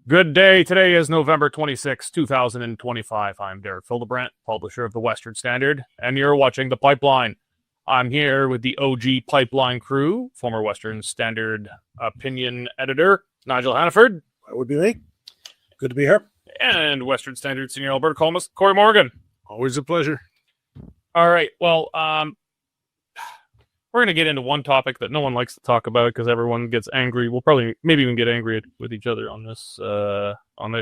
Good day. Today is November 26, 2025. I'm Derek Fildebrandt, publisher of the Western Standard, and you're watching The Pipeline. I'm here with the OG Pipeline crew, former Western Standard opinion editor, Nigel Hannaford. That would be me. Good to be here. And Western Standard senior Alberta columnist, Cory Morgan. Always a pleasure. All right. Well, we're going to get into one topic that no one likes to talk about because everyone gets angry. We'll maybe even get angry with each other on this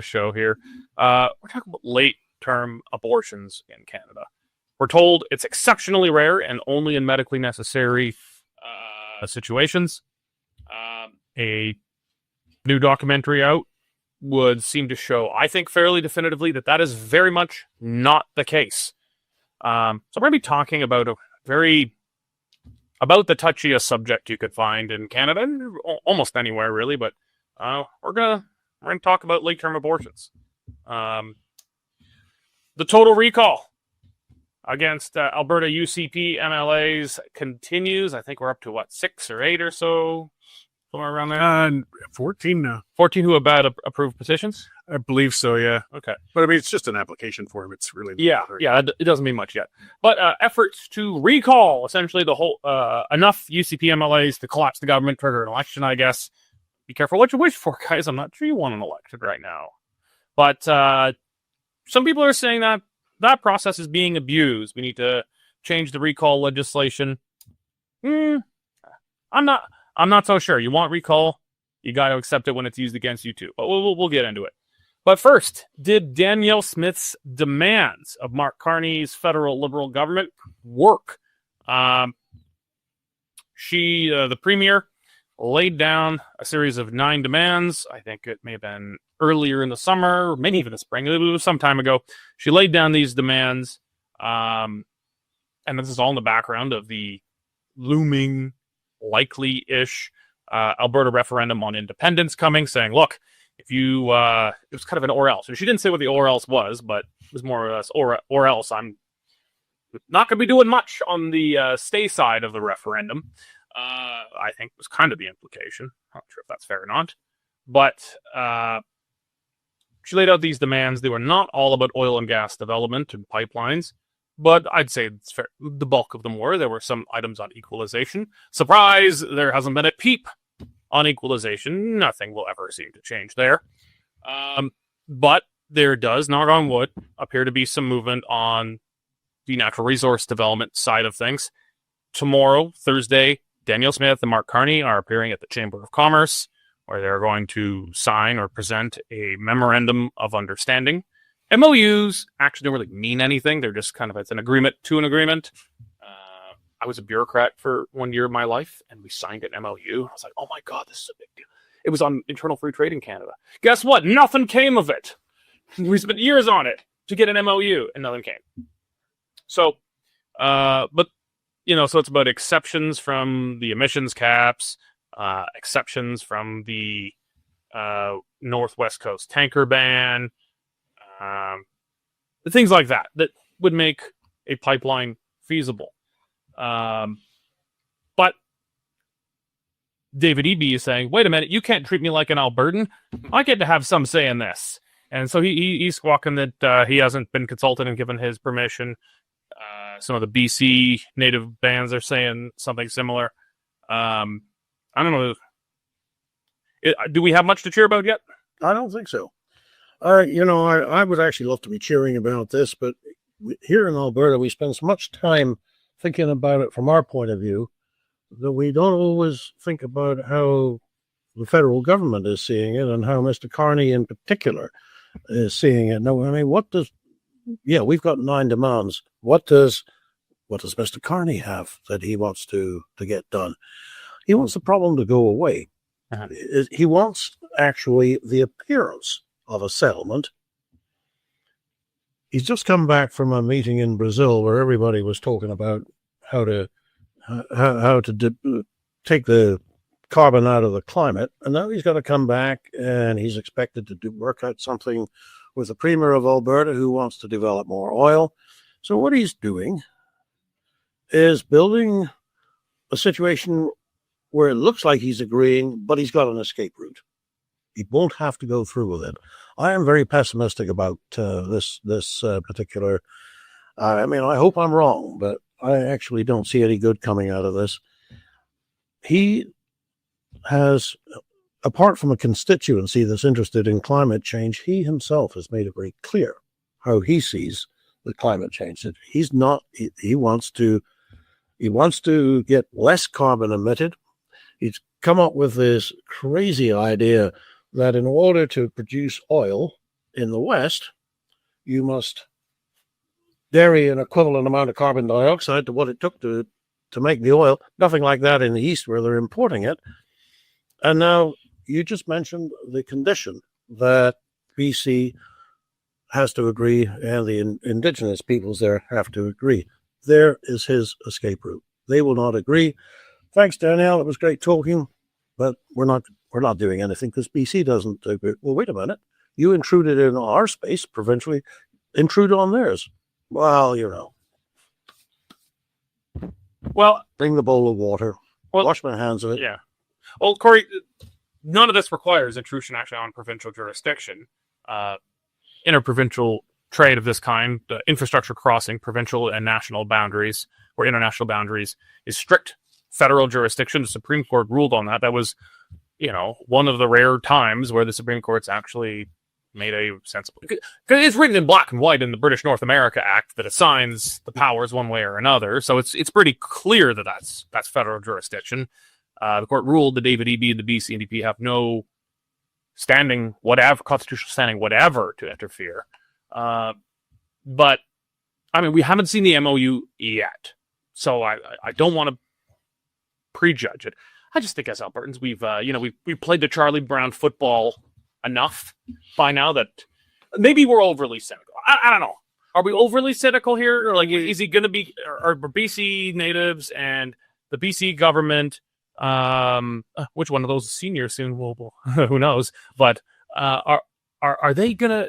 show here. We're talking about late-term abortions in Canada. We're told it's exceptionally rare and only in medically necessary situations. A new documentary out would seem to show, I think, fairly definitively that is very much not the case. So we're going to be talking about about the touchiest subject you could find in Canada, and almost anywhere really, but we're gonna talk about late-term abortions. The total recall against Alberta UCP MLAs continues. I think we're up to 6 or 8 or so, somewhere around there. 14 now. 14 who have had approved petitions. I believe so, yeah. Okay. But I mean, it's just an application form. It's really... It doesn't mean much yet. But efforts to recall, essentially, the whole enough UCP MLAs to collapse the government, trigger an election, I guess. Be careful what you wish for, guys. I'm not sure you want an election right now. But some people are saying that process is being abused. We need to change the recall legislation. I'm not so sure. You want recall, you got to accept it when it's used against you, too. But we'll get into it. But first, did Danielle Smith's demands of Mark Carney's federal Liberal government work? The premier, laid down a series of 9 demands. I think it may have been earlier in the summer, maybe even the spring. It was some time ago. She laid down these demands, and this is all in the background of the looming, likely-ish Alberta referendum on independence coming, saying, look, if you, it was kind of an or else. So she didn't say what the or else was, but it was more or less or else. I'm not going to be doing much on the stay side of the referendum. I think was kind of the implication. I'm not sure if that's fair or not. But she laid out these demands. They were not all about oil and gas development and pipelines, but I'd say it's fair. The bulk of them were. There were some items on equalization. Surprise, there hasn't been a peep on equalization. Nothing will ever seem to change there. But there does, knock on wood, appear to be some movement on the natural resource development side of things. Tomorrow, Thursday, Danielle Smith and Mark Carney are appearing at the Chamber of Commerce, where they're going to sign or present a memorandum of understanding. MOUs actually don't really mean anything. They're just it's an agreement to an agreement. I was a bureaucrat for 1 year of my life, and we signed an MOU. I was like, oh my God, this is a big deal. It was on internal free trade in Canada. Guess what? Nothing came of it. We spent years on it to get an MOU, and nothing came. So, so it's about exceptions from the emissions caps, exceptions from the Northwest Coast tanker ban, things like that would make a pipeline feasible. But David Eby is saying, wait a minute, you can't treat me like an Albertan. I get to have some say in this. And so he's squawking that he hasn't been consulted and given his permission. Some of the BC native bands are saying something similar. I don't know. Do we have much to cheer about yet? I don't think so. I would actually love to be cheering about this, but here in Alberta, we spend so much time thinking about it from our point of view that we don't always think about how the federal government is seeing it and how Mr. Carney in particular is seeing it. Now, I mean, we've got 9 demands. What does Mr. Carney have that he wants to get done? He wants the problem to go away. Uh-huh. He wants actually the appearance of a settlement he's just come back from a meeting in Brazil where everybody was talking about how to take the carbon out of the climate, and now he's got to come back and he's expected to work out something with the Premier of Alberta who wants to develop more oil. So what he's doing is building a situation where it looks like he's agreeing, but he's got an escape route. He won't have to go through with it. I am very pessimistic about this particular. I mean, I hope I'm wrong, but I actually don't see any good coming out of this. He has, apart from a constituency that's interested in climate change, he himself has made it very clear how he sees the climate change. He's not. He wants to get less carbon emitted. He's come up with this crazy idea that in order to produce oil in the West, you must vary an equivalent amount of carbon dioxide to what it took to make the oil. Nothing like that in the East where they're importing it. And now you just mentioned the condition that BC has to agree and the Indigenous peoples there have to agree. There is his escape route. They will not agree. Thanks, Danielle. It was great talking, but we're not doing anything because BC doesn't agree. Well, wait a minute. You intruded in our space provincially, intrude on theirs. Well, Well, bring the bowl of water. Well, wash my hands of it. Yeah. Well, Cory, none of this requires intrusion actually on provincial jurisdiction. Interprovincial trade of this kind, infrastructure crossing provincial and national boundaries or international boundaries, is strict federal jurisdiction. The Supreme Court ruled on that. That was, one of the rare times where the Supreme Court's actually made a sensible. Because it's written in black and white in the British North America Act that assigns the powers one way or another. So it's pretty clear that that's federal jurisdiction. The court ruled the David Eby and the BC NDP have no standing, constitutional standing, whatever, to interfere. But I mean, we haven't seen the MOU yet, so I don't want to prejudge it. I just think as Albertans, we've played the Charlie Brown football enough by now that maybe we're overly cynical. I don't know. Are we overly cynical here? Or is he going to be? Are BC natives and the BC government? Which one of those is senior soon? Well, who knows? But are they gonna?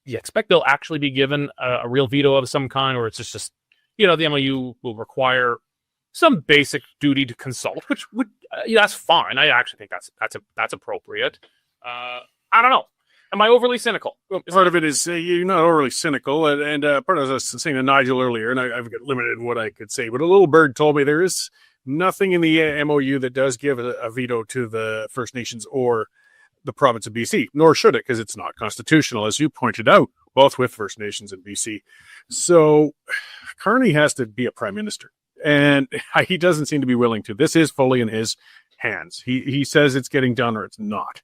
You expect they'll actually be given a real veto of some kind, or it's just the MOU will require some basic duty to consult, which would that's fine. I actually think that's appropriate. I don't know. Am I overly cynical? Part of it is you're not overly cynical, and part of it, I was saying to Nigel earlier, and I've got limited in what I could say, but a little bird told me there is nothing in the MOU that does give a veto to the First Nations or the province of BC, nor should it, because it's not constitutional, as you pointed out, both with First Nations and BC. So Carney has to be a prime minister, and he doesn't seem to be willing to. This is fully in his hands. He says it's getting done or it's not.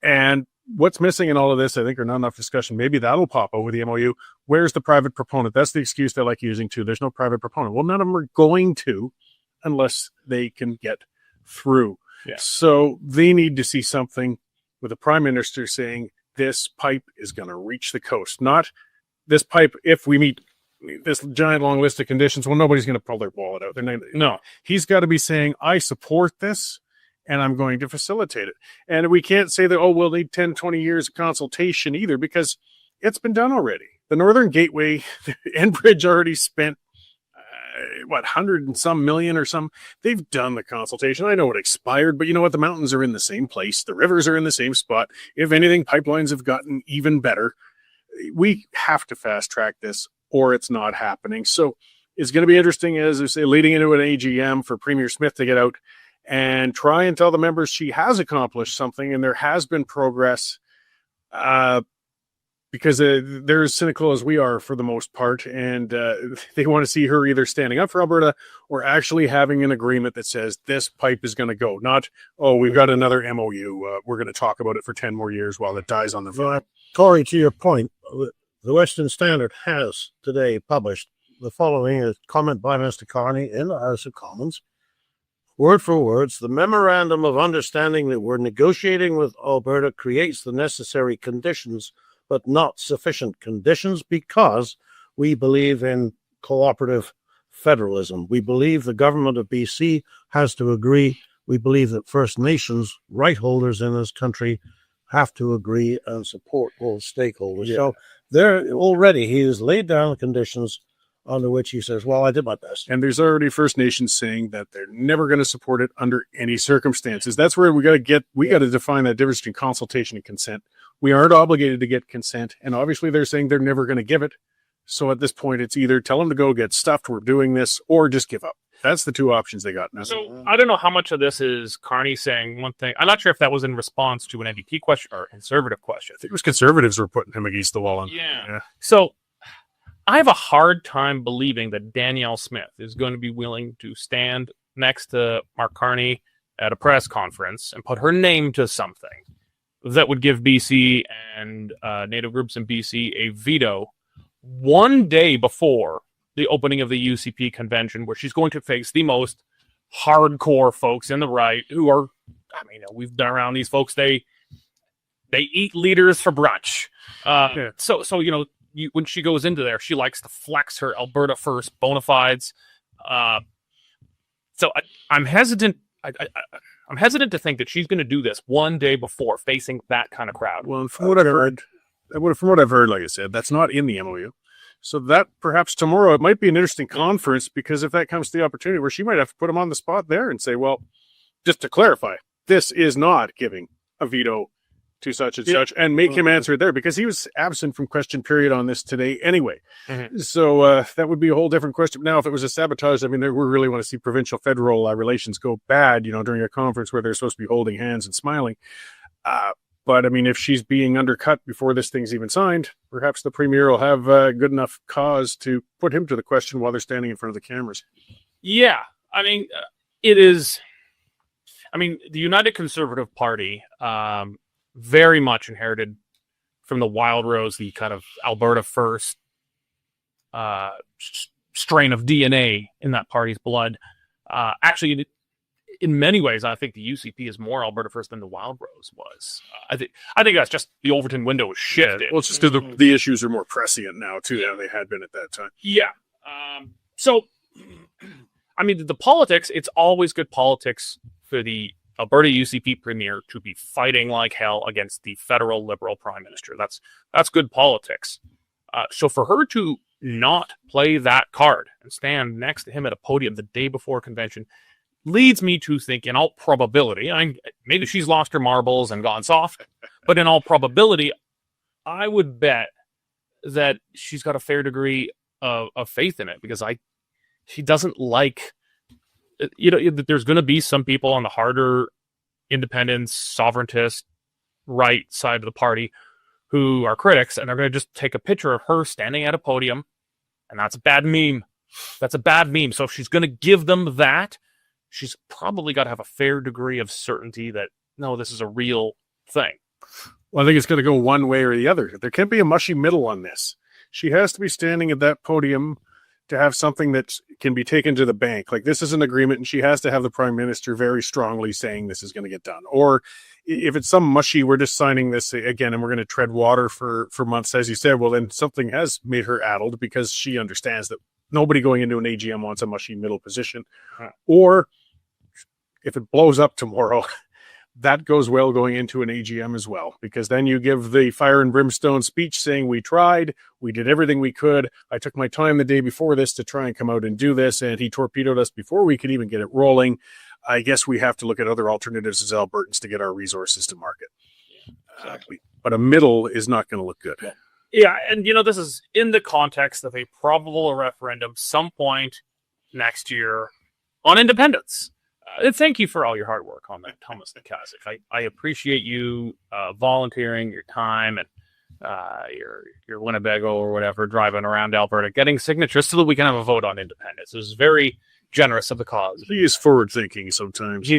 And what's missing in all of this, I think, are not enough discussion. Maybe that'll pop over the MOU. Where's the private proponent? That's the excuse they like using too. There's no private proponent. Well, none of them are going to unless they can get through. Yeah. So they need to see something with the prime minister saying this pipe is going to reach the coast. Not this pipe, if we meet this giant long list of conditions, well, nobody's going to pull their wallet out. No, he's got to be saying, I support this, and I'm going to facilitate it. And we can't say that, we'll need 10, 20 years of consultation either, because it's been done already. The Northern Gateway, the Enbridge already spent, 100 and some million or some. They've done the consultation. I know it expired, but you know what? The mountains are in the same place. The rivers are in the same spot. If anything, pipelines have gotten even better. We have to fast track this or it's not happening. So it's going to be interesting, as I say, leading into an AGM for Premier Smith to get out and try and tell the members she has accomplished something and there has been progress, because they're as cynical as we are for the most part, and they want to see her either standing up for Alberta or actually having an agreement that says this pipe is going to go. Not, we've got another MOU. We're going to talk about it for 10 more years while it dies on the vine. Cory, to your point, the Western Standard has today published the following comment by Mr. Carney in the House of Commons. Word for words, the memorandum of understanding that we're negotiating with Alberta creates the necessary conditions, but not sufficient conditions, because we believe in cooperative federalism. We believe the government of BC has to agree. We believe that First Nations right holders in this country have to agree and support all stakeholders. Yeah. So there already he has laid down the conditions under which he says, well, I did my best. And there's already First Nations saying that they're never going to support it under any circumstances. That's where we got to define that difference between consultation and consent. We aren't obligated to get consent. And obviously they're saying they're never going to give it. So at this point, it's either tell them to go get stuffed, we're doing this, or just give up. That's the two options they got now. So I don't know how much of this is Carney saying one thing. I'm not sure if that was in response to an NDP question or a conservative question. I think it was Conservatives were putting him against the wall. Yeah. So I have a hard time believing that Danielle Smith is going to be willing to stand next to Mark Carney at a press conference and put her name to something that would give BC and Native groups in BC a veto one day before the opening of the UCP convention, where she's going to face the most hardcore folks in the right who are, I mean, we've been around these folks. They eat leaders for brunch. So you know, when she goes into there, she likes to flex her Alberta first bona fides. So I'm hesitant. I'm hesitant to think that she's going to do this one day before facing that kind of crowd. Well, from what I've heard, like I said, that's not in the MOU. So that perhaps tomorrow it might be an interesting conference, because if that comes to the opportunity where she might have to put him on the spot there and say, well, just to clarify, this is not giving a veto to such and such, and make him answer it there, because he was absent from question period on this today anyway. Mm-hmm. So that would be a whole different question. Now, if it was a sabotage, I mean, we really want to see provincial-federal relations go bad, you know, during a conference where they're supposed to be holding hands and smiling. But, I mean, if she's being undercut before this thing's even signed, perhaps the premier will have good enough cause to put him to the question while they're standing in front of the cameras. Yeah. I mean, it is... I mean, the United Conservative Party very much inherited from the Wild Rose, the kind of Alberta first strain of DNA in that party's blood. Actually, in many ways, I think the UCP is more Alberta first than the Wild Rose was. I think that's just the Overton window was shifted. Yeah, well, it's just the issues are more prescient now too than they had been at that time. Yeah. So, I mean, the politics. It's always good politics for the Alberta UCP premier to be fighting like hell against the federal Liberal Prime Minister. That's good politics. So for her to not play that card and stand next to him at a podium the day before convention leads me to think, in all probability, maybe she's lost her marbles and gone soft, but in all probability, I would bet that she's got a fair degree of faith in it, because she doesn't like, you know, there's going to be some people on the harder independence, sovereigntist, right side of the party who are critics, and they're going to just take a picture of her standing at a podium, and that's a bad meme. That's a bad meme. So if she's going to give them that, she's probably got to have a fair degree of certainty that, no, this is a real thing. Well, I think it's going to go one way or the other. There can't be a mushy middle on this. She has to be standing at that podium to have something that can be taken to the bank. Like, this is an agreement, and she has to have the Prime Minister very strongly saying this is going to get done. Or if it's some mushy, we're just signing this again and we're going to tread water for months, as you said, well, then something has made her addled, because she understands that nobody going into an AGM wants a mushy middle position. Or if it blows up tomorrow, that goes well going into an AGM as well, because then you give the fire and brimstone speech saying, we tried, we did everything we could. I took my time the day before this to try and come out and do this, and he torpedoed us before we could even get it rolling. I guess we have to look at other alternatives as Albertans to get our resources to market. Exactly. But a middle is not going to look good. Yeah, and you know, this is in the context of a probable referendum some point next year on independence. Thank you for all your hard work on that, Thomas Nikasic. I appreciate you volunteering your time and your Winnebago or whatever, driving around Alberta, getting signatures so that we can have a vote on independence. It was very generous of the cause. He is forward-thinking sometimes.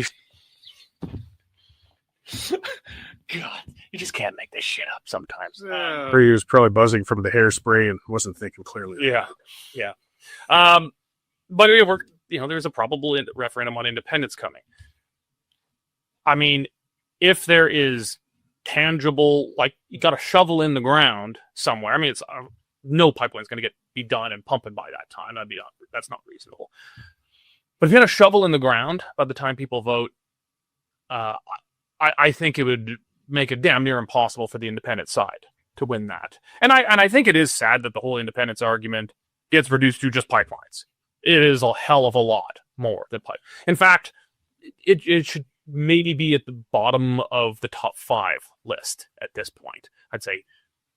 God, you just can't make this shit up sometimes. Or he was probably buzzing from the hairspray and wasn't thinking clearly. Yeah. But there's a probable referendum on independence coming. I mean, if there is tangible, like, you got a shovel in the ground somewhere. I mean, it's no pipeline's going to get be done and pumping by that time. That's not reasonable. But if you had a shovel in the ground by the time people vote, I think it would make it damn near impossible for the independent side to win that. And I think it is sad that the whole independence argument gets reduced to just pipelines. It is a hell of a lot more than pipe. In fact, it should maybe be at the bottom of the top 5 list at this point. I'd say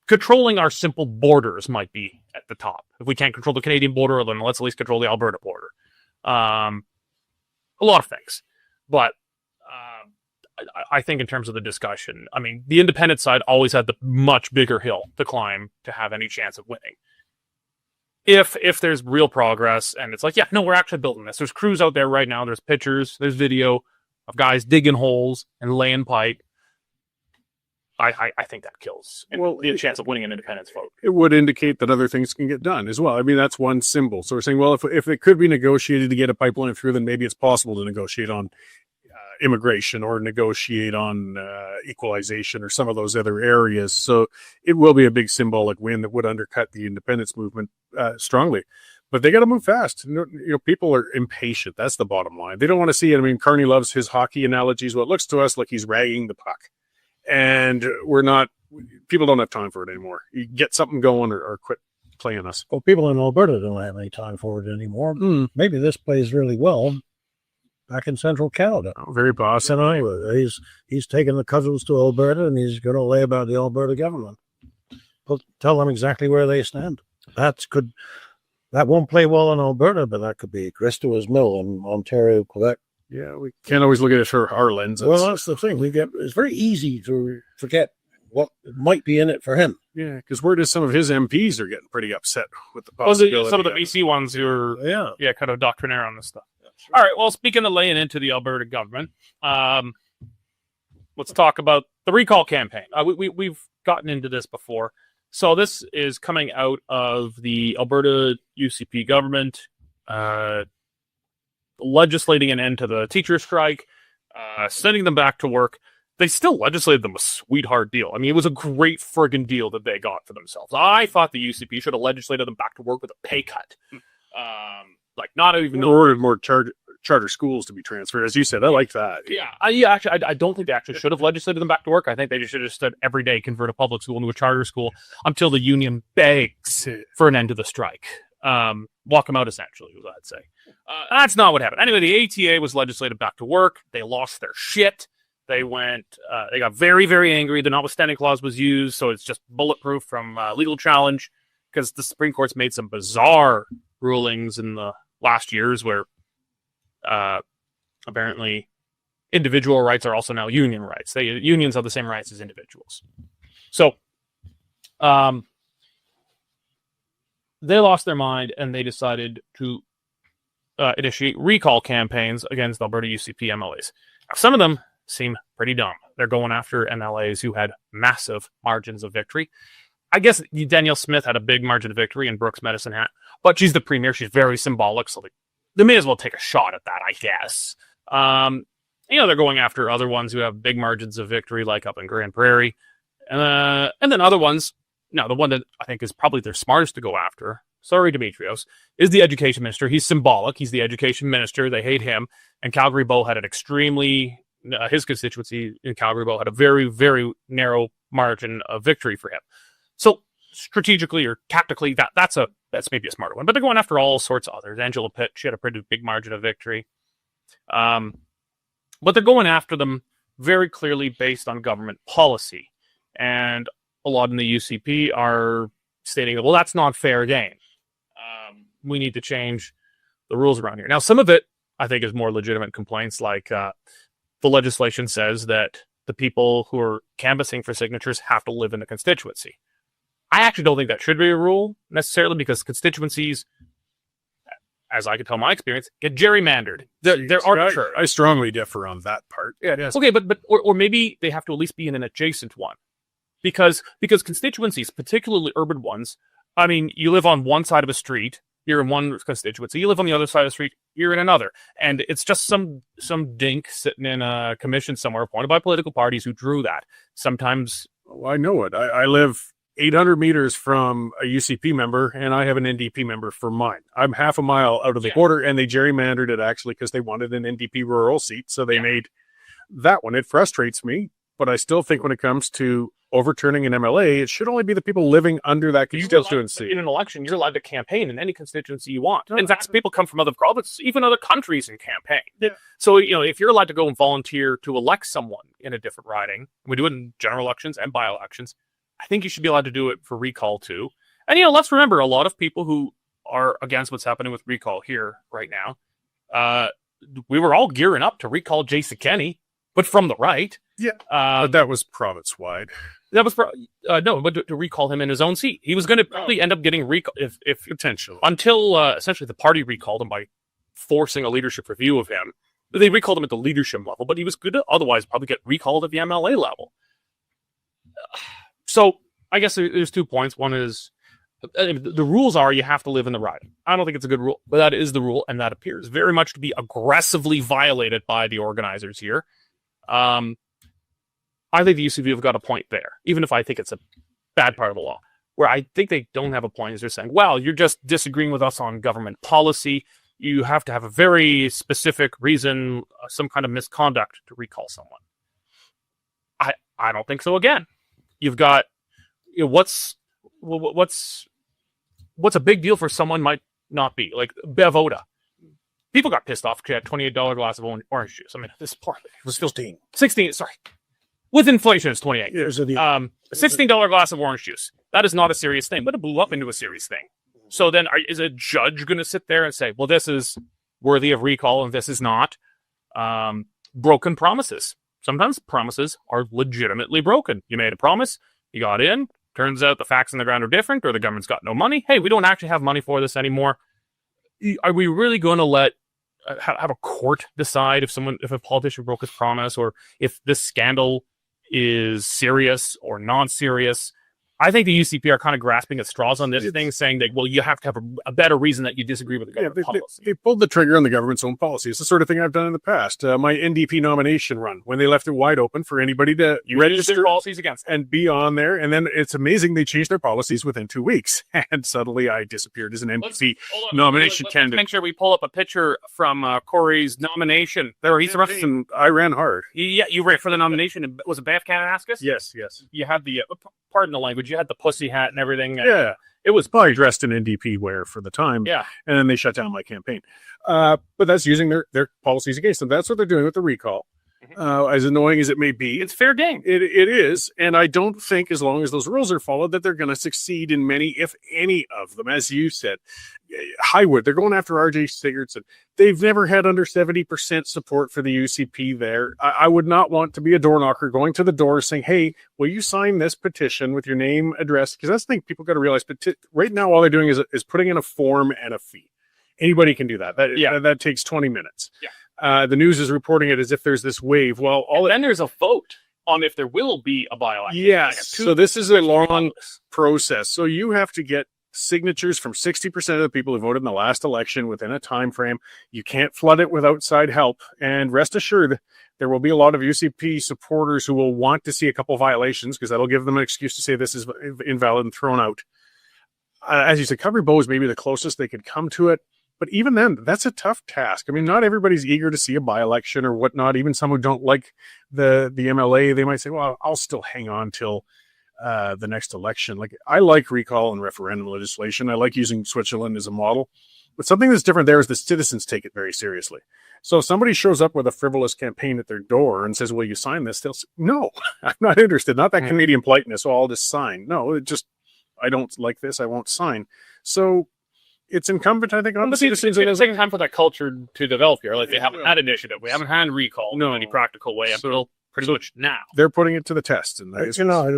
controlling our simple borders might be at the top. If we can't control the Canadian border, then let's at least control the Alberta border. A lot of things. But I think in terms of the discussion, I mean, the independent side always had the much bigger hill to climb to have any chance of winning. If there's real progress and it's like, yeah, no, we're actually building this. There's crews out there right now. There's pictures. There's video of guys digging holes and laying pipe. I think that kills the chance of winning an independence vote. It would indicate that other things can get done as well. I mean, that's one symbol. So we're saying, well, if it could be negotiated to get a pipeline through, then maybe it's possible to negotiate on immigration or negotiate on equalization or some of those other areas. So it will be a big symbolic win that would undercut the independence movement strongly. But they got to move fast. People are impatient. That's the bottom line. They don't want to see it. I mean, Carney loves his hockey analogies. Well, it looks to us like he's ragging the puck. And people don't have time for it anymore. You get something going or quit playing us. Well, people in Alberta don't have any time for it anymore. Maybe this plays really well back in central Canada. Oh, very possible. He's taking the cousins to Alberta, and he's going to lay about the Alberta government. Tell them exactly where they stand. That won't play well in Alberta, but that could be Christo's Mill in Ontario, Quebec. Yeah, we can't always look at it through our lenses. Well, that's the thing. It's very easy to forget what might be in it for him. Yeah, because where does some of his MPs are getting pretty upset with the possibility. Some of the BC ones who are kind of doctrinaire on this stuff. Sure. All right, well, speaking of laying into the Alberta government, let's talk about the recall campaign. We've gotten into this before. So this is coming out of the Alberta UCP government, legislating an end to the teacher strike, sending them back to work. They still legislated them a sweetheart deal. I mean, it was a great friggin' deal that they got for themselves. I thought the UCP should have legislated them back to work with a pay cut. Not even ordered more charter schools to be transferred, as you said. I like that. Yeah. Actually, I don't think they actually should have legislated them back to work. I think they just should have said every day convert a public school into a charter school until the union begs for an end to the strike. Walk them out, essentially, is what I'd say. That's not what happened. Anyway, the ATA was legislated back to work. They lost their shit. They got very, very angry. The notwithstanding clause was used, so it's just bulletproof from legal challenge because the Supreme Court's made some bizarre rulings in the last years where apparently individual rights are also now union rights. Unions have the same rights as individuals. So they lost their mind and they decided to initiate recall campaigns against Alberta UCP MLAs. Now, some of them seem pretty dumb. They're going after MLAs who had massive margins of victory. I guess Danielle Smith had a big margin of victory in Brooks Medicine Hat, but she's the premier. She's very symbolic, so they may as well take a shot at that, I guess. They're going after other ones who have big margins of victory, like up in Grand Prairie. And then other ones, now the one that I think is probably their smartest to go after, sorry, Demetrios, is the education minister. He's symbolic. He's the education minister. They hate him. And Calgary Bow had an extremely... his constituency in Calgary Bow had a very, very narrow margin of victory for him. So strategically or tactically, that's maybe a smarter one. But they're going after all sorts of others. Angela Pitt, she had a pretty big margin of victory. But they're going after them very clearly based on government policy. And a lot in the UCP are stating, well, that's not fair game. We need to change the rules around here. Now, some of it, I think, is more legitimate complaints, like the legislation says that the people who are canvassing for signatures have to live in the constituency. I actually don't think that should be a rule necessarily because constituencies, as I can tell my experience, get gerrymandered. They're arbitrary. I strongly differ on that part. Yeah, it is. Okay, but maybe they have to at least be in an adjacent one. Because constituencies, particularly urban ones, I mean, you live on one side of a street, you're in one constituency. You live on the other side of the street, you're in another. And it's just some dink sitting in a commission somewhere appointed by political parties who drew that. Sometimes... Oh, I know it. I live 800 meters from a UCP member, and I have an NDP member for mine. I'm half a mile out of the border, and they gerrymandered it actually because they wanted an NDP rural seat, so they made that one. It frustrates me, but I still think when it comes to overturning an MLA, it should only be the people living under that constituency. In an election, you're allowed to campaign in any constituency you want. In fact, people come from other provinces, even other countries, and campaign. Yeah. So, if you're allowed to go and volunteer to elect someone in a different riding, we do it in general elections and by-elections, I think you should be allowed to do it for recall too. And, let's remember, a lot of people who are against what's happening with recall here right now, we were all gearing up to recall Jason Kenney, but from the right. Yeah. But that was province-wide. That was no, but to recall him in his own seat. He was going to probably end up getting recall if potential until essentially the party recalled him by forcing a leadership review of him. They recalled him at the leadership level, but he was good to otherwise probably get recalled at the MLA level. So I guess there's 2 points. One is the rules are you have to live in the riding. I don't think it's a good rule, but that is the rule, and that appears very much to be aggressively violated by the organizers here. I think the UCP have got a point there, even if I think it's a bad part of the law. Where I think they don't have a point is they're saying, well, you're just disagreeing with us on government policy. You have to have a very specific reason, some kind of misconduct to recall someone. I don't think so. Again, you've got what's a big deal for someone might not be like Bevoda. People got pissed off because she had $28 glass of orange juice. I mean, this part It was 15. 16. Sorry. With inflation, it's 28. Yeah, a $16 glass of orange juice. That is not a serious thing, but it blew up into a serious thing. So then is a judge going to sit there and say, well, this is worthy of recall and this is not? Broken promises. Sometimes promises are legitimately broken. You made a promise, you got in, turns out the facts on the ground are different, or the government's got no money. Hey, we don't actually have money for this anymore. Are we really going to let have a court decide if a politician broke his promise, or if this scandal is serious or non-serious? I think the UCP are kind of grasping at straws on this thing, saying that, well, you have to have a better reason that you disagree with the government policy. They pulled the trigger on the government's own policy. It's the sort of thing I've done in the past. My NDP nomination run, when they left it wide open for anybody to register their policies against and be on there. And then it's amazing they changed their policies within 2 weeks. And suddenly I disappeared as an NDP nomination candidate. Let's make sure we pull up a picture from Cory's nomination. There, he's and I ran hard. You ran for the nomination. Was it Bath Kananaskis? Yes. You had the, pardon the language, you had the pussy hat and everything. Yeah. It was probably dressed in NDP wear for the time. Yeah. And then they shut down my campaign. But that's using their policies against them. That's what they're doing with the recall. As annoying as it may be. It's fair game. It is. And I don't think, as long as those rules are followed, that they're going to succeed in many, if any of them. As you said, Highwood, they're going after RJ Sigurdsson. They've never had under 70% support for the UCP there. I would not want to be a door knocker going to the door saying, hey, will you sign this petition with your name, address? Because that's the thing people got to realize. Right now, all they're doing is putting in a form and a fee. Anybody can do that. That takes 20 minutes. Yeah. The news is reporting it as if there's this wave. Well, then there's a vote on if there will be a by-election. Yes. So this is a long process. So you have to get signatures from 60% of the people who voted in the last election within a time frame. You can't flood it with outside help. And rest assured, there will be a lot of UCP supporters who will want to see a couple violations because that'll give them an excuse to say this is invalid and thrown out. As you said, Covery Bow is maybe the closest they could come to it. But even then, that's a tough task. I mean, not everybody's eager to see a by-election or whatnot. Even some who don't like the MLA, they might say, well, I'll still hang on till the next election. Like, I like recall and referendum legislation. I like using Switzerland as a model. But something that's different there is the citizens take it very seriously. So if somebody shows up with a frivolous campaign at their door and says, will you sign this? They'll say, no, I'm not interested. Not that Canadian politeness, so I'll just sign. No, I don't like this. I won't sign. So it's incumbent, I think, on the citizens. It's taking time for that culture to develop here. Like, they haven't had initiative. We haven't had recall in any practical way until pretty much now. They're putting it to the test. And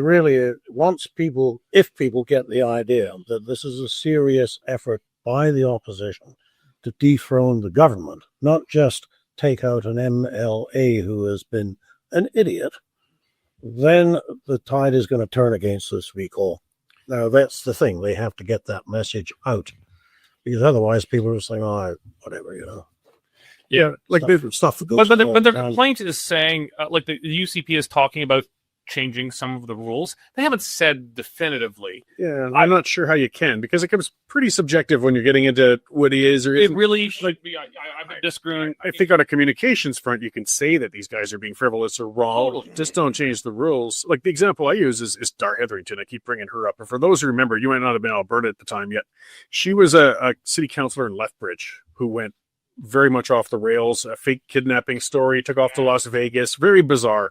really, if people get the idea that this is a serious effort by the opposition to dethrone the government, not just take out an MLA who has been an idiot, then the tide is going to turn against this recall. Now, that's the thing. They have to get that message out. Because otherwise, people are saying, "Oh, whatever," Yeah, like stuff. But the complaint is saying, like the UCP is talking about changing some of the rules. They haven't said definitively. Yeah, I'm not sure how you can, because it becomes pretty subjective when you're getting into what he is or It isn't. really should be. I've been disagreeing. I think on a communications front, you can say that these guys are being frivolous or wrong. Totally. Just don't change the rules. Like the example I use is Dar Hetherington. I keep bringing her up. And for those who remember, you might not have been in Alberta at the time yet. She was a city councillor in Lethbridge who went very much off the rails, a fake kidnapping story, took off to Las Vegas, very bizarre.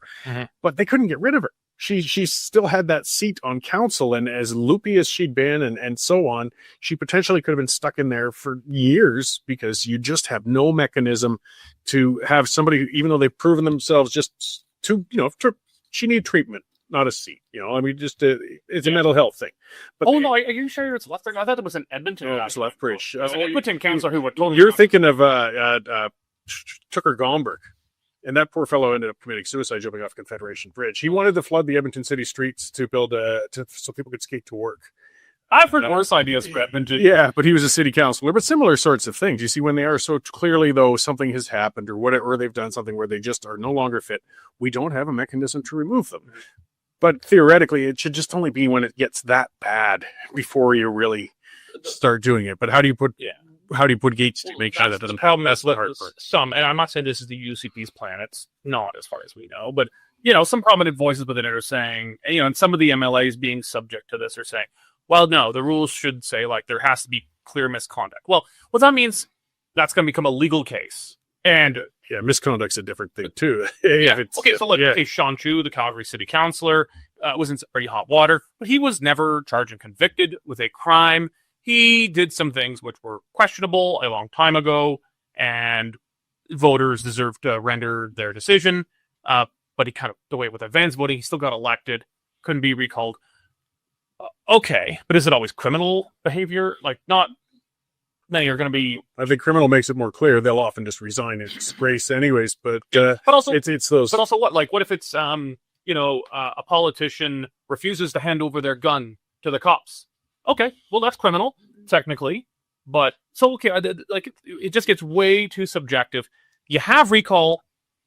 But they couldn't get rid of her. She still had that seat on council, and as loopy as she'd been and so on, she potentially could have been stuck in there for years, because you just have no mechanism to have somebody, even though they've proven themselves, just to, she needed treatment, not a seat. I mean, just it's a mental health thing. But No, are you sure it's Lethbridge? I thought it was in Edmonton. No, it's Lethbridge. It was an Edmonton councillor who would totally. You're thinking of Tucker Gomberg, and that poor fellow ended up committing suicide jumping off Confederation Bridge. He wanted to flood the Edmonton city streets to build so people could skate to work. I've heard worse ideas for Edmonton. Yeah, but he was a city councilor. But similar sorts of things. You see, when they are so clearly, though, something has happened or whatever, or they've done something where they just are no longer fit, we don't have a mechanism to remove them. But theoretically, it should just only be when it gets that bad before you really start doing it. But how do you put gates to make sure that doesn't happen? That's the hard part. Some, and I'm not saying this is the UCP's plan. It's not, as far as we know. But some prominent voices within it are saying, and some of the MLAs being subject to this are saying, well, no, the rules should say like there has to be clear misconduct. Well, what that means, that's going to become a legal case. And yeah, misconduct's a different thing too. Okay, so look, Sean Chu, the Calgary City Councillor, was in pretty hot water, but he was never charged and convicted with a crime. He did some things which were questionable a long time ago, and voters deserved to render their decision. But he kind of, the way with advance voting, he still got elected, couldn't be recalled. Okay, but is it always criminal behavior? Like, not many are going to be. I think criminal makes it more clear. They'll often just resign and disgrace anyways. But also it's those. But also, what? Like, what if it's a politician refuses to hand over their gun to the cops? Okay, well, that's criminal technically, but so okay, like it just gets way too subjective. You have recall,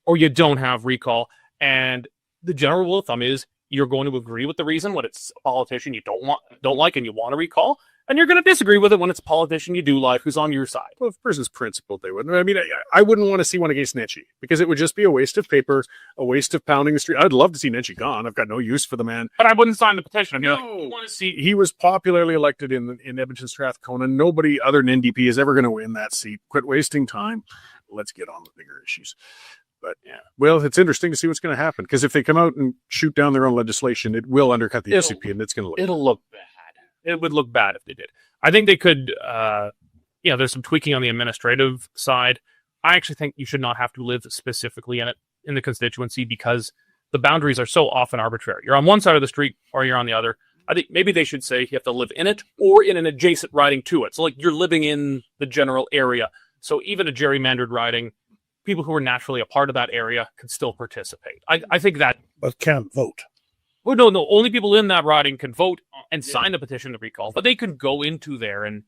or you don't have recall, and the general rule of thumb is you're going to agree with the reason when it's a politician you don't like and you want to recall, and you're going to disagree with it when it's a politician you do like who's on your side. Well, if a person's principled, they wouldn't. I mean, I wouldn't want to see one against Nenshi, because it would just be a waste of paper, a waste of pounding the street. I'd love to see Nenshi gone. I've got no use for the man. But I wouldn't sign the petition. I mean, I want to see. He was popularly elected in Edmonton Strathcona. Nobody other than NDP is ever going to win that seat. Quit wasting time. Let's get on with bigger issues. But yeah, well, it's interesting to see what's going to happen, because if they come out and shoot down their own legislation, it will undercut the UCP, and it's going to look. It'll look bad. It would look bad if they did. I think they could. There's some tweaking on the administrative side. I actually think you should not have to live specifically in the constituency, because the boundaries are so often arbitrary. You're on one side of the street or you're on the other. I think maybe they should say you have to live in it or in an adjacent riding to it. So like you're living in the general area. So even a gerrymandered riding, people who are naturally a part of that area can still participate. I think that. But can't vote. Well, no. Only people in that riding can vote and sign the petition to recall. But they can go into there and,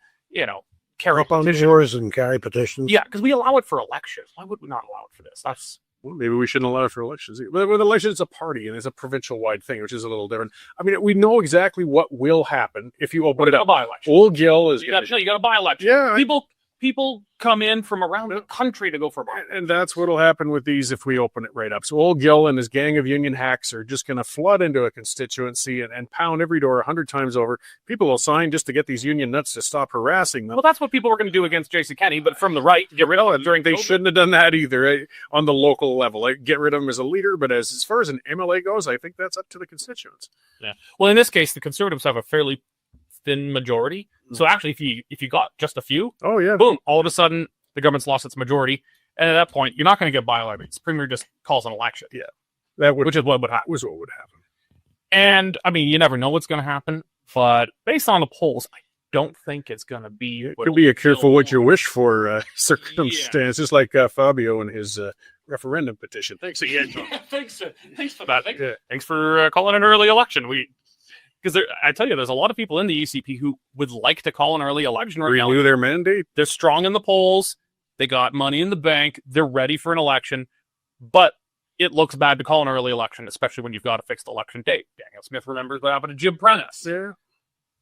carry up on yours and carry petitions. Yeah, because we allow it for elections. Why would we not allow it for this? Well, maybe we shouldn't allow it for elections. But with elections, it's a party, and it's a provincial-wide thing, which is a little different. I mean, we know exactly what will happen if you open it up. By-election. Old Gill is... You got a by-election. Yeah. People come in from around the country to go for a by-election. And that's what will happen with these if we open it right up. So Old Gill and his gang of union hacks are just going to flood into a constituency and pound every door 100 times over. People will sign just to get these union nuts to stop harassing them. Well, that's what people were going to do against Jason Kenney, but from the right, get rid of him during They shouldn't have done that either on the local level. Get rid of him as a leader, but as far as an MLA goes, I think that's up to the constituents. Yeah. Well, in this case, the Conservatives have a fairly thin majority. So actually, if you got just a few, boom, all of a sudden the government's lost its majority, and at that point, you're not going to get by-elections. Premier just calls an election. Yeah, which is what would happen. Was what would happen. And I mean, you never know what's going to happen, but based on the polls, I don't think it's going to be. It could be a careful what you wish for circumstance, just like Fabio and his referendum petition. Thanks again, John. Thanks for that. Thanks for calling an early election. Because I tell you, there's a lot of people in the UCP who would like to call an early election. Renew their mandate. They're strong in the polls. They got money in the bank. They're ready for an election. But it looks bad to call an early election, especially when you've got a fixed election date. Danielle Smith remembers what happened to Jim Prentice. Yeah.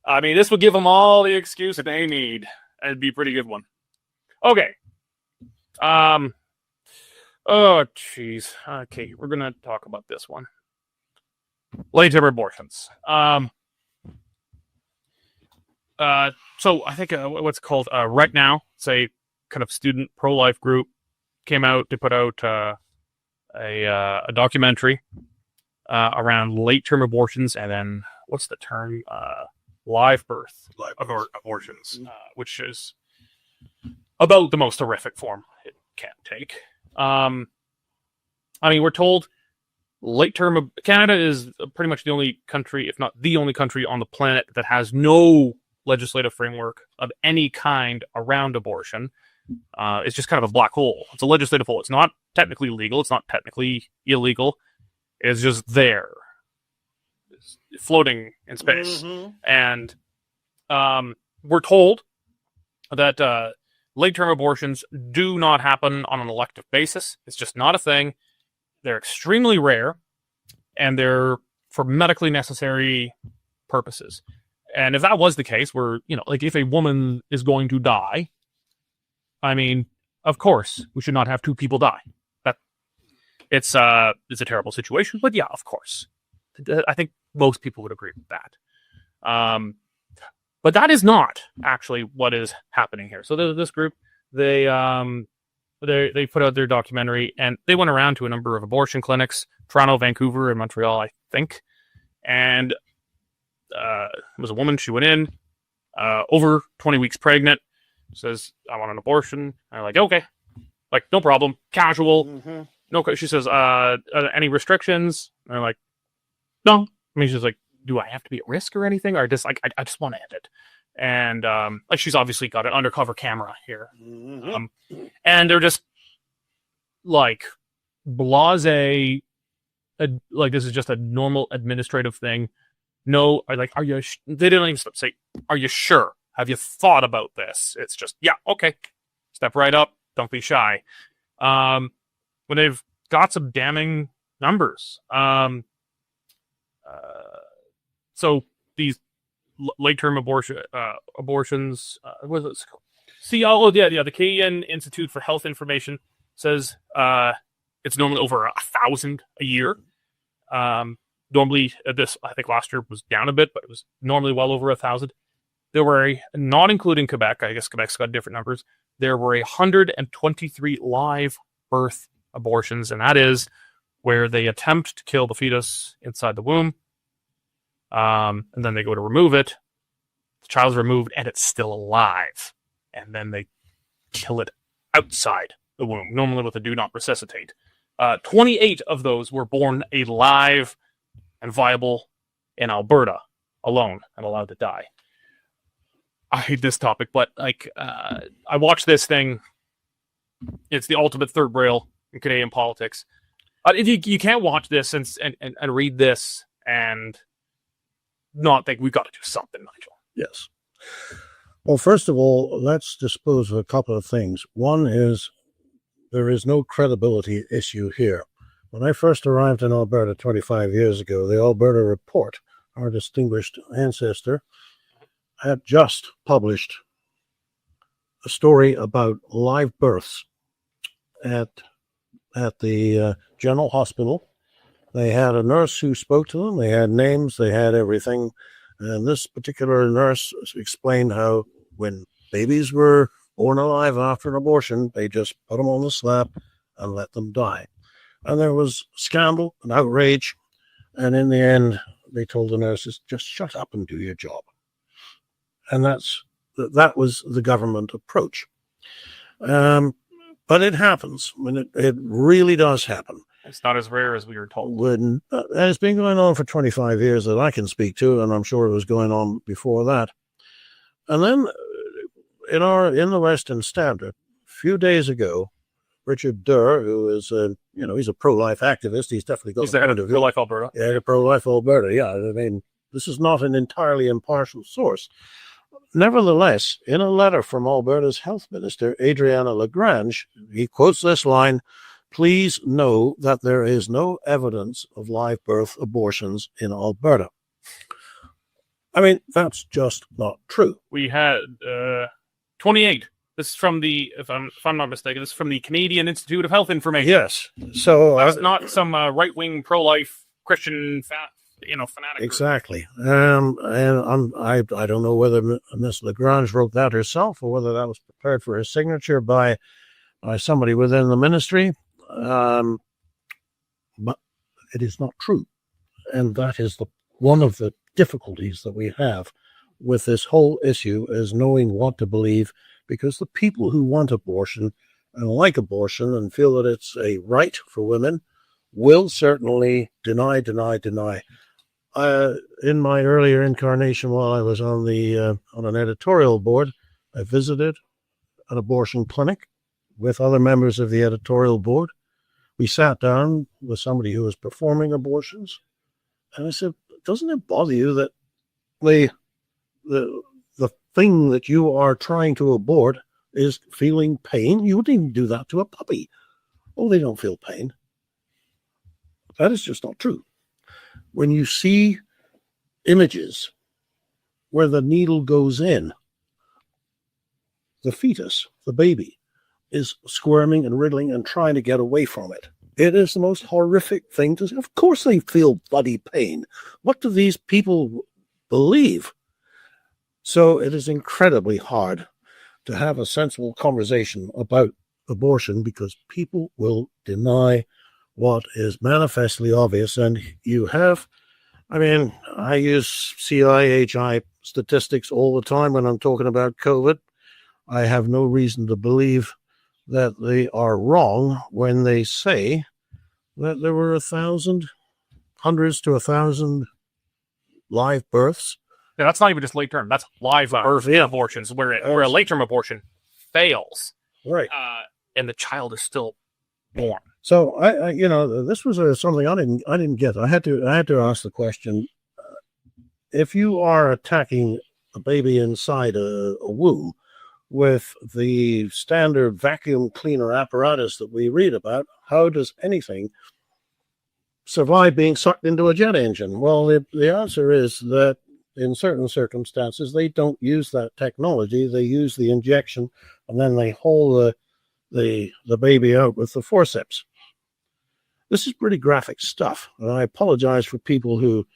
I mean, this would give them all the excuse that they need. It'd be a pretty good one. Okay. Oh, jeez. Okay, we're going to talk about this one. Late-term abortions. So I think what's it called Right Now, it's a kind of student pro-life group, came out, they put out a documentary around late-term abortions, and then what's the term? Live birth abortions, which is about the most horrific form it can take. I mean, we're told late-term Canada is pretty much the only country, if not the only country on the planet that has no legislative framework of any kind around abortion. It's just kind of a black hole. It's a legislative hole. It's not technically legal. It's not technically illegal. It's just there. It's floating in space. Mhm. And we're told that late-term abortions do not happen on an elective basis. It's just not a thing. They're extremely rare, and they're for medically necessary purposes. And if that was the case, where, like if a woman is going to die, I mean, of course, we should not have two people die. It's a terrible situation, but yeah, of course. I think most people would agree with that. But that is not actually what is happening here. So this group, they put out their documentary, and they went around to a number of abortion clinics, Toronto, Vancouver, and Montreal, I think. And it was a woman. She went in, over 20 weeks pregnant, says, I want an abortion. And I'm like, okay, like, no problem, casual. Mm-hmm. No, she says, any restrictions? And I'm like, no. I mean, she's like, do I have to be at risk or anything? Or just like, I just want to end it. And like, she's obviously got an undercover camera here. Mm-hmm. And they're just like blasé, like this is just a normal administrative thing. No, like, are you? They didn't even say, "Are you sure? Have you thought about this?" It's just, yeah, okay. Step right up. Don't be shy. When they've got some damning numbers. So these late-term abortions. What is it called? The Canadian Institute for Health Information says it's normally over 1,000 a year. Normally, this, I think last year was down a bit, but it was normally well over 1,000. There were, not including Quebec, I guess Quebec's got different numbers, there were 123 live birth abortions, and that is where they attempt to kill the fetus inside the womb, and then they go to remove it. The child's removed, and it's still alive. And then they kill it outside the womb, normally with a do not resuscitate. 28 of those were born alive and viable in Alberta alone and allowed to die. I hate this topic, but like, I watched this thing. It's the ultimate third rail in Canadian politics. You can't watch this and read this and not think we've got to do something, Nigel. Yes. Well, first of all, let's dispose of a couple of things. One is there is no credibility issue here. When I first arrived in Alberta 25 years ago, the Alberta Report, our distinguished ancestor, had just published a story about live births at the General Hospital. They had a nurse who spoke to them. They had names. They had everything. And this particular nurse explained how when babies were born alive after an abortion, they just put them on the slab and let them die. And there was scandal and outrage. And in the end, they told the nurses, just shut up and do your job. And that was the government approach. But it happens. I mean, it really does happen. It's not as rare as we were told. And it's been going on for 25 years that I can speak to, and I'm sure it was going on before that. And then in the Western Standard, a few days ago, Richard Durr, who is he's a pro-life activist. He's definitely got He's the head of Pro-Life Alberta. Yeah, Pro-Life Alberta. Yeah, I mean, this is not an entirely impartial source. Nevertheless, in a letter from Alberta's Health Minister, Adriana Lagrange, he quotes this line, please know that there is no evidence of live birth abortions in Alberta. I mean, that's just not true. We had 28. This is from the, if I'm not mistaken, this is from the Canadian Institute of Health Information. Yes. So That's not some right-wing pro-life Christian fanatic. exactly. And I don't know whether Miss Lagrange wrote that herself or whether that was prepared for her signature by somebody within the ministry. But it is not true. And that is one of the difficulties that we have with this whole issue, is knowing what to believe, because the people who want abortion and like abortion and feel that it's a right for women will certainly deny. In my earlier incarnation, while I was on an editorial board, I visited an abortion clinic with other members of the editorial board. We sat down with somebody who was performing abortions, and I said, doesn't it bother you that the thing that you are trying to abort is feeling pain? You wouldn't even do that to a puppy. Oh, they don't feel pain. That is just not true. When you see images where the needle goes in, the fetus, the baby, is squirming and wriggling and trying to get away from it. It is the most horrific thing to see. Of course they feel bloody pain. What do these people believe? So it is incredibly hard to have a sensible conversation about abortion, because people will deny what is manifestly obvious. And you have, I use CIHI statistics all the time when I'm talking about COVID. I have no reason to believe that they are wrong when they say that there were hundreds to 1,000 live births. Yeah, that's not even just late term. That's live birth abortions, where a late term abortion fails, right? And the child is still born. So I this was something I didn't get. I had to ask the question: if you are attacking a baby inside a womb with the standard vacuum cleaner apparatus that we read about, how does anything survive being sucked into a jet engine? Well, the answer is that in certain circumstances, they don't use that technology. They use the injection, and then they haul the baby out with the forceps. This is pretty graphic stuff, and I apologize for people who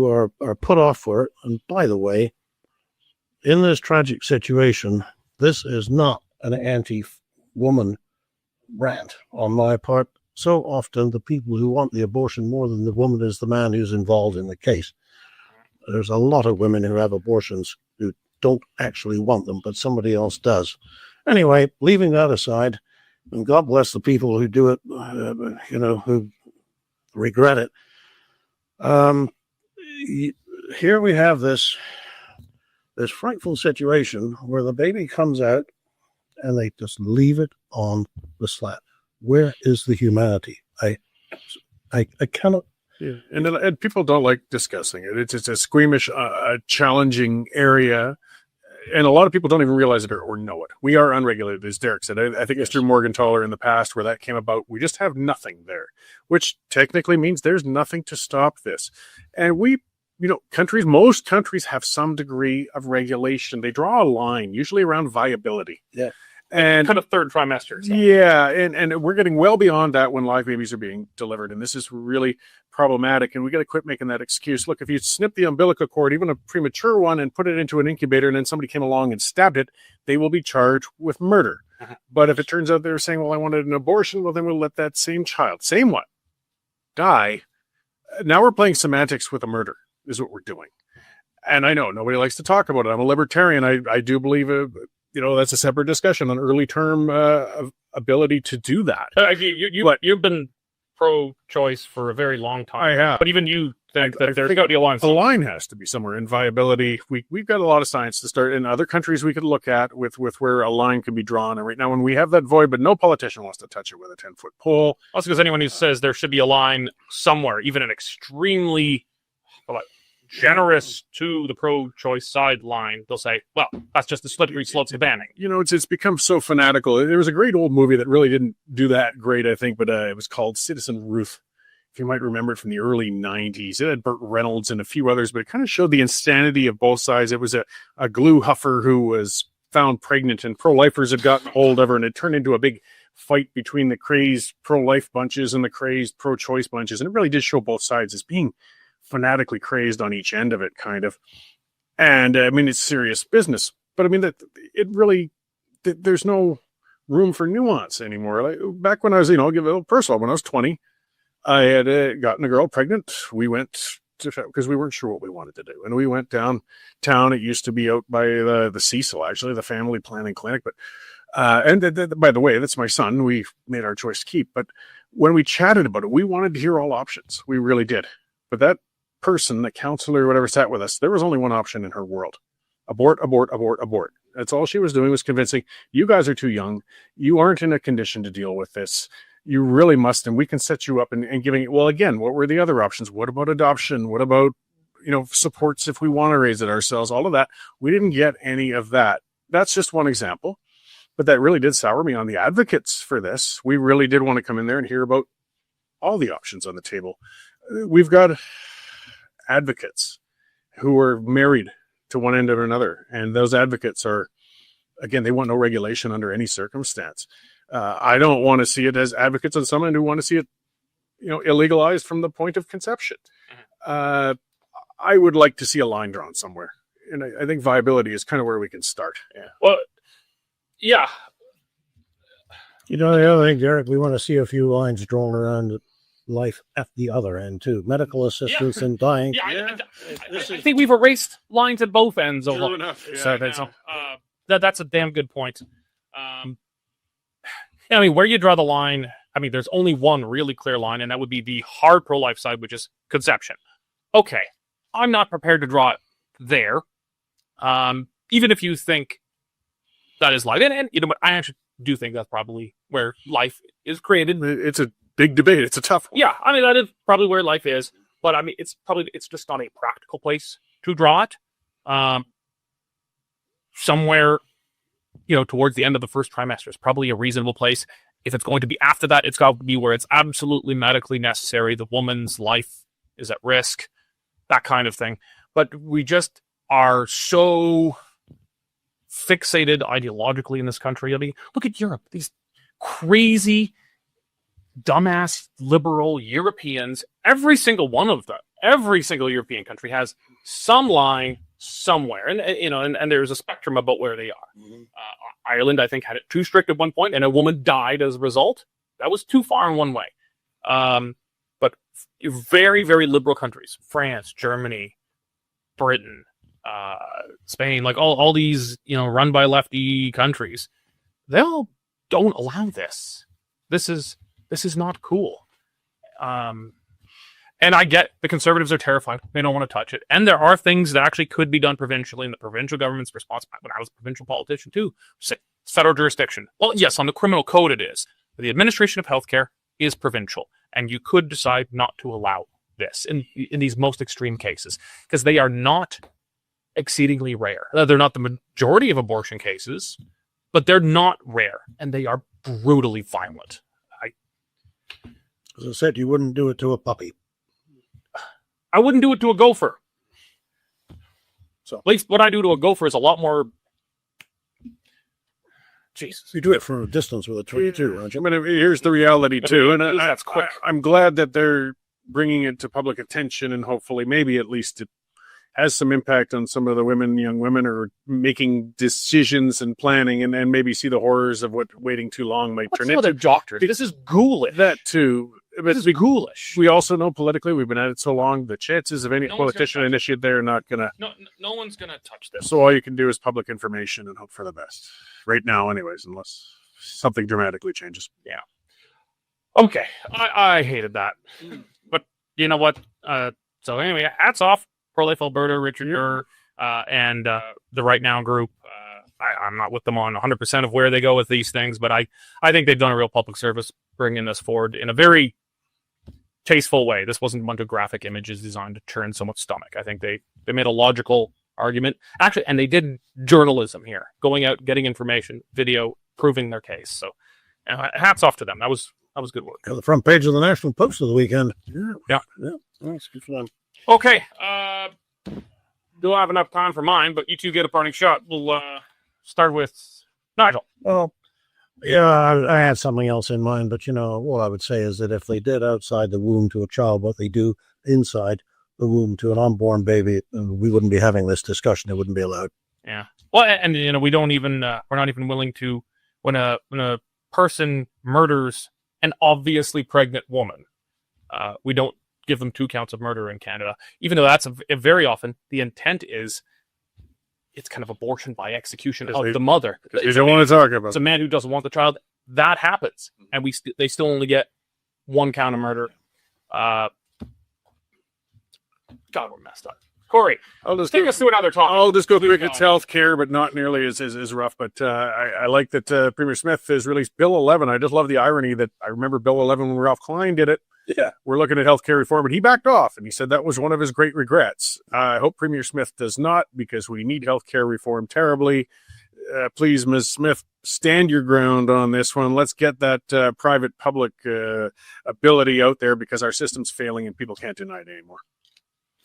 are put off for it. And by the way, in this tragic situation, this is not an anti-woman rant on my part. So often the people who want the abortion more than the woman is the man who's involved in the case. There's a lot of women who have abortions who don't actually want them, but somebody else does. Anyway, leaving that aside, and God bless the people who do it, who regret it. Here we have this frightful situation where the baby comes out and they just leave it on the slat. Where is the humanity? I cannot. Yeah, and people don't like discussing it. It's a squeamish, challenging area, and a lot of people don't even realize it or know it. We are unregulated, as Derek said. I think it's through Morgenthaler in the past where that came about. We just have nothing there, which technically means there's nothing to stop this. And most countries have some degree of regulation. They draw a line, usually around viability. Yeah. And kind of third trimester. So. Yeah, and we're getting well beyond that when live babies are being delivered, and this is really problematic, and we got to quit making that excuse. Look, if you snip the umbilical cord, even a premature one, and put it into an incubator, and then somebody came along and stabbed it, they will be charged with murder. Uh-huh. But if it turns out they're saying, well, I wanted an abortion, well, then we'll let that same child, same one, die. Now we're playing semantics with a murder, is what we're doing. And I know nobody likes to talk about it. I'm a libertarian. I do believe that's a separate discussion on early term ability to do that. You've been pro-choice for a very long time. I have. But even you think that there's got to be a line. The line has to be somewhere in viability. We've got a lot of science to start in other countries we could look at with where a line can be drawn. And right now when we have that void, but no politician wants to touch it with a 10-foot pole. Also because anyone who says there should be a line somewhere, even an extremely generous to the pro-choice sideline, they'll say, well, that's just the slippery slope to banning. You know, it's become so fanatical. There was a great old movie that really didn't do that great, I think, but it was called Citizen Ruth. If you might remember it from the early 90s. It had Burt Reynolds and a few others, but it kind of showed the insanity of both sides. It was a glue huffer who was found pregnant, and pro-lifers had gotten hold of her, and it turned into a big fight between the crazed pro-life bunches and the crazed pro-choice bunches. And it really did show both sides as being fanatically crazed on each end of it, kind of. And I mean, it's serious business, but I mean that it really, there's no room for nuance anymore. Like back when I was, I'll give it a little personal. When I was 20, I had gotten a girl pregnant. We went to, because we weren't sure what we wanted to do, and we went downtown. It used to be out by the Cecil, actually, the family planning clinic. But by the way, that's my son. We made our choice to keep. But when we chatted about it, we wanted to hear all options. We really did. But that person, the counselor, whatever, sat with us. There was only one option in her world: abort, abort, abort, abort. That's all she was doing, was convincing you guys are too young. You aren't in a condition to deal with this. You really must, and we can set you up and giving it. Well, again, what were the other options? What about adoption? What about, supports if we want to raise it ourselves? All of that. We didn't get any of that. That's just one example, but that really did sour me on the advocates for this. We really did want to come in there and hear about all the options on the table. We've got advocates who are married to one end or another, and those advocates are, again, they want no regulation under any circumstance. I don't want to see it as advocates on someone who want to see it, illegalized from the point of conception. I would like to see a line drawn somewhere, and I think viability is kind of where we can start. Yeah. Well, yeah. The other thing, Derek, we want to see a few lines drawn around life at the other end too. Medical assistance and dying. Yeah, I think we've erased lines at both ends. True enough. That's a damn good point. I mean, where you draw the line, there's only one really clear line, and that would be the hard pro-life side, which is conception. Okay, I'm not prepared to draw it there. Even if you think that is life, and you know what, I actually do think that's probably where life is created. It's a big debate. It's a tough one. Yeah, that is probably where life is, but it's just not a practical place to draw it. Somewhere, towards the end of the first trimester is probably a reasonable place. If it's going to be after that, it's got to be where it's absolutely medically necessary. The woman's life is at risk, that kind of thing. But we just are so fixated ideologically in this country. Look at Europe. These crazy, dumbass, liberal Europeans, every single one of them, every single European country has some line somewhere, and there's a spectrum about where they are. Mm-hmm. Ireland, I think, had it too strict at one point, and a woman died as a result. That was too far in one way. But very, very liberal countries, France, Germany, Britain, Spain, like all these, run by lefty countries, they all don't allow this. This is not cool. And I get the conservatives are terrified. They don't want to touch it. And there are things that actually could be done provincially, and the provincial government's response, when I was a provincial politician too, federal jurisdiction. Well, yes, on the criminal code it is. But the administration of healthcare is provincial. And you could decide not to allow this in these most extreme cases, because they are not exceedingly rare. They're not the majority of abortion cases, but they're not rare. And they are brutally violent. As I said, you wouldn't do it to a puppy. I wouldn't do it to a gopher. So at least what I do to a gopher is a lot more. Jesus, you do it from a distance with a 22, aren't you? Here's the reality too, and that's quick. I'm glad that they're bringing it to public attention, and hopefully, maybe at least it has some impact on some of the young women, who are making decisions and planning, and maybe see the horrors of what waiting too long might turn into. Doctors. This is ghoulish. That too. But this is ghoulish. We also know politically, we've been at it so long, the chances of any politician initiative there are not going to... No one's going to touch this. So all you can do is public information and hope for the best. Right now, anyways, unless something dramatically changes. Yeah. Okay. I hated that. But you know what? So anyway, hats off. Pro-Life Alberta, Richard Durr, and the Right Now group. I'm not with them on 100% of where they go with these things, but I think they've done a real public service bringing this forward in a very tasteful way. This wasn't a bunch of graphic images designed to turn someone's stomach. I think they made a logical argument. Actually, and they did journalism here, going out, getting information, video, proving their case. So hats off to them. That was good work. The front page of the National Post of the weekend. Yeah. That's good for them. Okay. Don't have enough time for mine, but you two get a parting shot. We'll start with Nigel. Well, yeah, I had something else in mind, but what I would say is that if they did outside the womb to a child what they do inside the womb to an unborn baby, we wouldn't be having this discussion. It wouldn't be allowed. Yeah. Well, and we don't even we're not even willing to when a person murders an obviously pregnant woman, we don't give them 2 counts of murder in Canada, even though that's very often the intent is it's kind of abortion by execution of the mother. You don't want to talk about it. It's a man who doesn't want the child. That happens, and they still only get 1 count of murder. God, we're messed up. Corey, take us through another topic. I'll just go through it. It's healthcare, but not nearly as rough. But I like that Premier Smith has released Bill 11. I just love the irony that I remember Bill 11 when Ralph Klein did it. Yeah, we're looking at healthcare reform, but he backed off, and he said that was one of his great regrets. I hope Premier Smith does not, because we need healthcare reform terribly. Please, Ms. Smith, stand your ground on this one. Let's get that private-public ability out there, because our system's failing and people can't deny it anymore.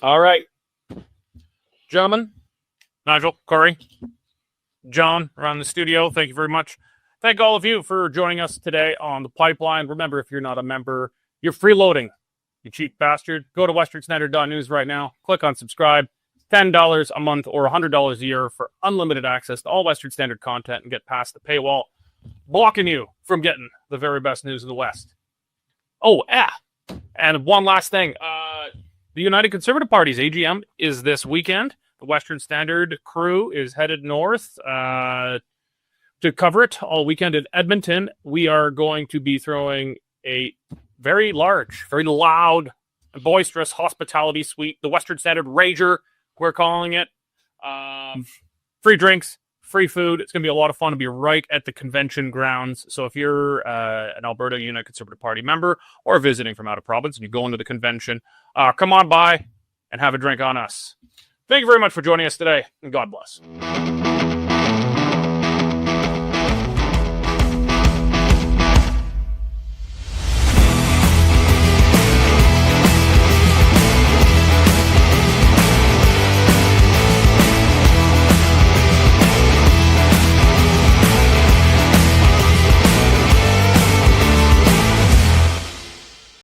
All right. Gentlemen, Nigel, Corey, John around the studio, thank you very much. Thank all of you for joining us today on The Pipeline. Remember, if you're not a member, you're freeloading, you cheap bastard. Go to westernstandard.news right now. Click on subscribe. $10 a month or $100 a year for unlimited access to all Western Standard content and get past the paywall, blocking you from getting the very best news of the West. Oh, yeah. And one last thing. The United Conservative Party's AGM is this weekend. The Western Standard crew is headed north to cover it all weekend in Edmonton. We are going to be throwing a very large, very loud, and boisterous hospitality suite. The Western Standard Rager, we're calling it. Free drinks, free food. It's going to be a lot of fun to be right at the convention grounds. So if you're an Alberta United Conservative Party member or visiting from out of province and you go into the convention, come on by and have a drink on us. Thank you very much for joining us today, and God bless.